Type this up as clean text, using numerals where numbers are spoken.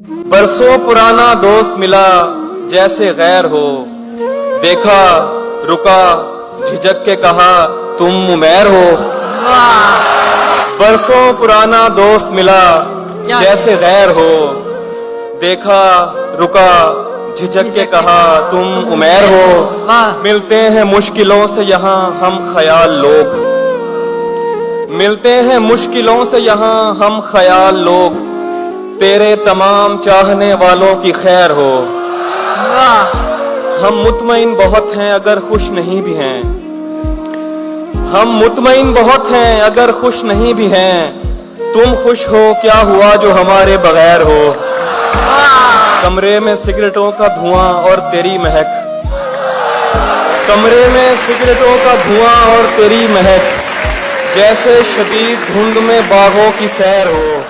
बरसों पुराना दोस्त मिला जैसे गैर हो, देखा रुका झिझक के कहा तुम उमैर हो। बरसों पुराना दोस्त मिला जैसे गैर हो, देखा रुका झिझक के कहा तुम उमैर हो। मिलते हैं मुश्किलों से यहाँ हम ख्याल लोग, मिलते हैं मुश्किलों से यहाँ हम ख्याल लोग, तेरे तमाम चाहने वालों की खैर हो। हम मुतमईन बहुत हैं अगर खुश नहीं भी हैं, हम मुतमईन बहुत हैं अगर खुश नहीं भी हैं, तुम खुश हो क्या हुआ जो हमारे बगैर हो। कमरे में सिगरेटों का धुआं और तेरी महक, कमरे में सिगरेटों का धुआं और तेरी महक, जैसे शदीद धुंध में बागों की सैर हो।